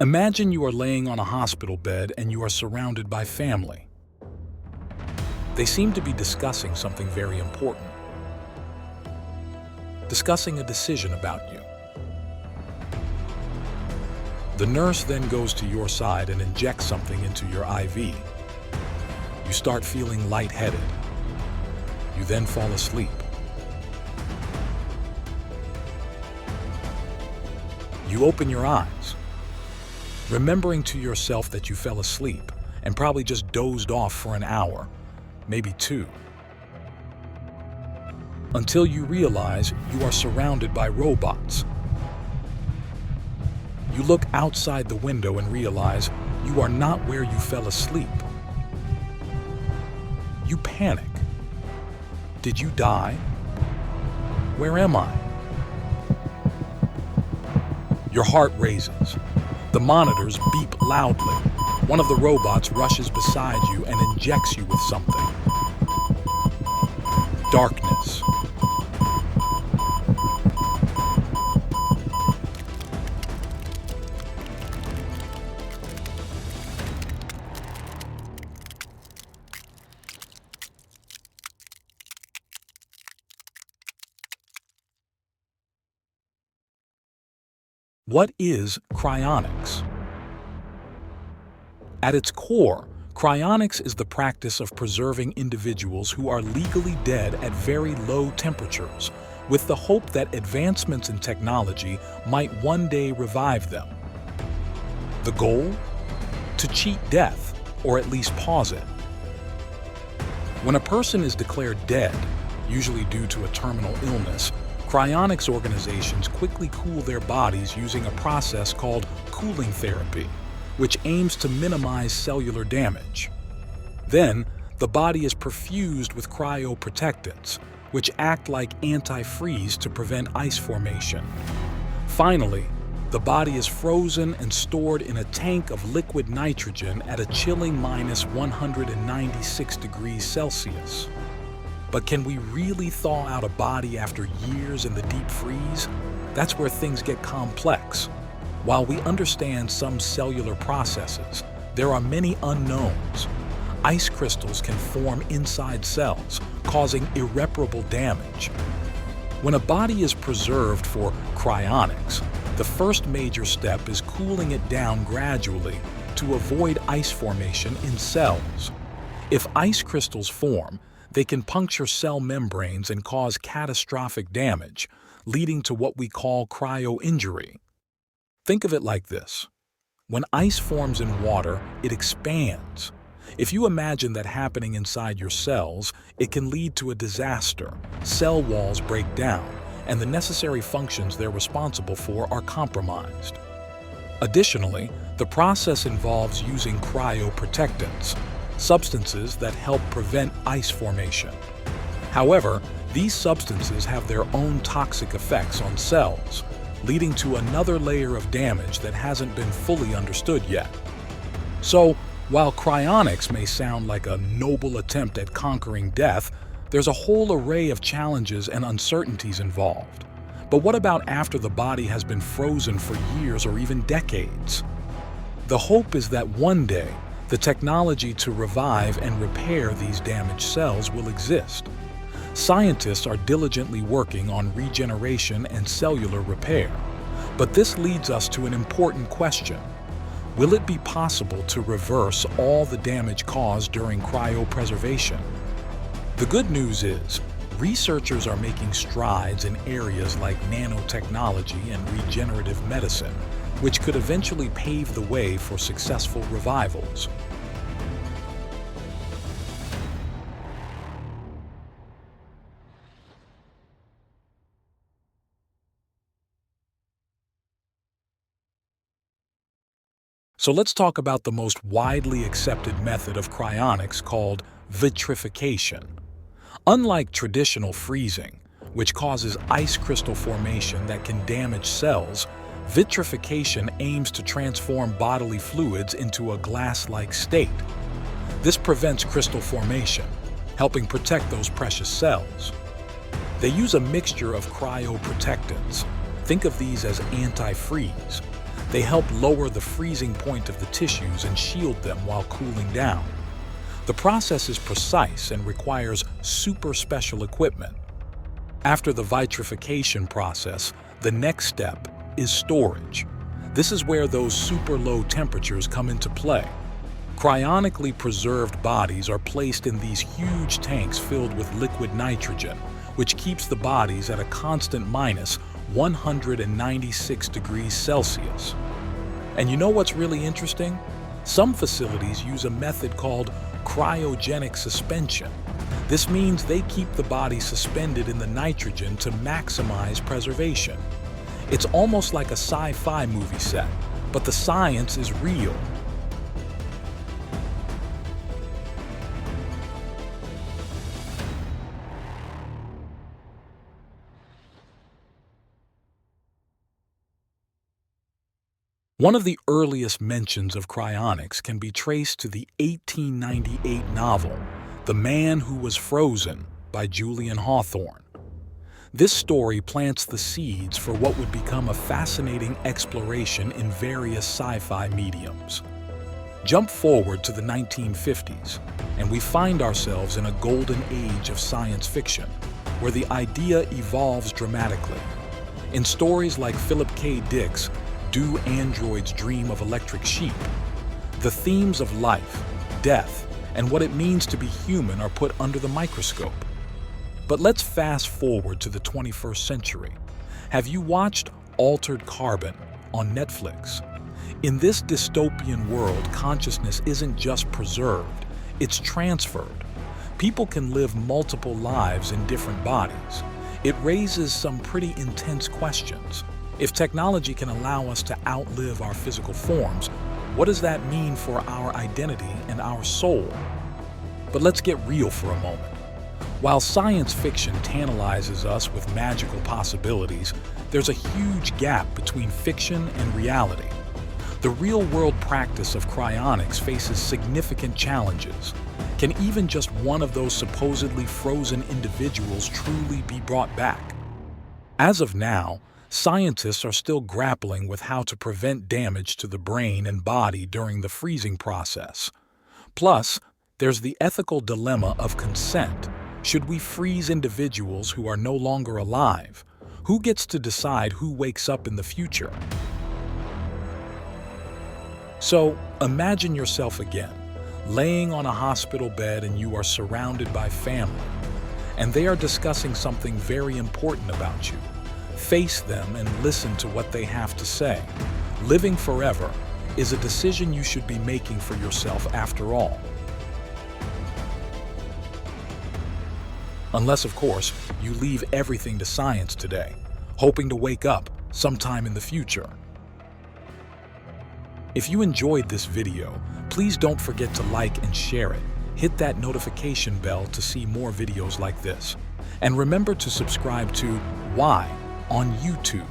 Imagine you are laying on a hospital bed and you are surrounded by family. They seem to be discussing something very important. Discussing a decision about you. The nurse then goes to your side and injects something into your IV. You start feeling lightheaded. You then fall asleep. You open your eyes, remembering to yourself that you fell asleep and probably just dozed off for an hour, maybe two, until you realize you are surrounded by robots. You look outside the window and realize you are not where you fell asleep. You panic. Did you die? Where am I? Your heart raises. The monitors beep loudly. One of the robots rushes beside you and injects you with something. Darkness. What is cryonics? At its core, cryonics is the practice of preserving individuals who are legally dead at very low temperatures, with the hope that advancements in technology might one day revive them. The goal? To cheat death, or at least pause it. When a person is declared dead, usually due to a terminal illness, cryonics organizations quickly cool their bodies using a process called cooling therapy, which aims to minimize cellular damage. Then, the body is perfused with cryoprotectants, which act like antifreeze to prevent ice formation. Finally, the body is frozen and stored in a tank of liquid nitrogen at a chilling -196 degrees Celsius. But can we really thaw out a body after years in the deep freeze? That's where things get complex. While we understand some cellular processes, there are many unknowns. Ice crystals can form inside cells, causing irreparable damage. When a body is preserved for cryonics, the first major step is cooling it down gradually to avoid ice formation in cells. If ice crystals form, they can puncture cell membranes and cause catastrophic damage, leading to what we call cryo-injury. Think of it like this. When ice forms in water, it expands. If you imagine that happening inside your cells, it can lead to a disaster. Cell walls break down, and the necessary functions they're responsible for are compromised. Additionally, the process involves using cryoprotectants, substances that help prevent ice formation. However, these substances have their own toxic effects on cells, leading to another layer of damage that hasn't been fully understood yet. So, while cryonics may sound like a noble attempt at conquering death, there's a whole array of challenges and uncertainties involved. But what about after the body has been frozen for years or even decades? The hope is that one day, the technology to revive and repair these damaged cells will exist. Scientists are diligently working on regeneration and cellular repair. But this leads us to an important question. Will it be possible to reverse all the damage caused during cryopreservation? The good news is, researchers are making strides in areas like nanotechnology and regenerative medicine, which could eventually pave the way for successful revivals. So let's talk about the most widely accepted method of cryonics called vitrification. Unlike traditional freezing, which causes ice crystal formation that can damage cells, vitrification aims to transform bodily fluids into a glass-like state. This prevents crystal formation, helping protect those precious cells. They use a mixture of cryoprotectants. Think of these as antifreeze, They help lower the freezing point of the tissues and shield them while cooling down. The process is precise and requires super special equipment. After the vitrification process, the next step is storage. This is where those super low temperatures come into play. Cryonically preserved bodies are placed in these huge tanks filled with liquid nitrogen, which keeps the bodies at a constant minus 196 degrees Celsius. And you know what's really interesting? Some facilities use a method called cryogenic suspension. This means they keep the body suspended in the nitrogen to maximize preservation. It's almost like a sci-fi movie set, but the science is real. One of the earliest mentions of cryonics can be traced to the 1898 novel, The Man Who Was Frozen by Julian Hawthorne. This story plants the seeds for what would become a fascinating exploration in various sci-fi mediums. Jump forward to the 1950s, and we find ourselves in a golden age of science fiction, where the idea evolves dramatically. In stories like Philip K. Dick's Do Androids Dream of Electric Sheep, the themes of life, death, and what it means to be human are put under the microscope. But let's fast forward to the 21st century. Have you watched Altered Carbon on Netflix? In this dystopian world, consciousness isn't just preserved, it's transferred. People can live multiple lives in different bodies. It raises some pretty intense questions. If technology can allow us to outlive our physical forms, what does that mean for our identity and our soul? But let's get real for a moment. While science fiction tantalizes us with magical possibilities, there's a huge gap between fiction and reality. The real-world practice of cryonics faces significant challenges. Can even just one of those supposedly frozen individuals truly be brought back? As of now, scientists are still grappling with how to prevent damage to the brain and body during the freezing process. Plus, there's the ethical dilemma of consent. Should we freeze individuals who are no longer alive? Who gets to decide who wakes up in the future? So, imagine yourself again, laying on a hospital bed and you are surrounded by family, and they are discussing something very important about you. Face them and listen to what they have to say. Living forever is a decision you should be making for yourself after all. Unless, of course, you leave everything to science today, hoping to wake up sometime in the future. If you enjoyed this video, please don't forget to like and share it. Hit that notification bell to see more videos like this. And remember to subscribe to Why on YouTube.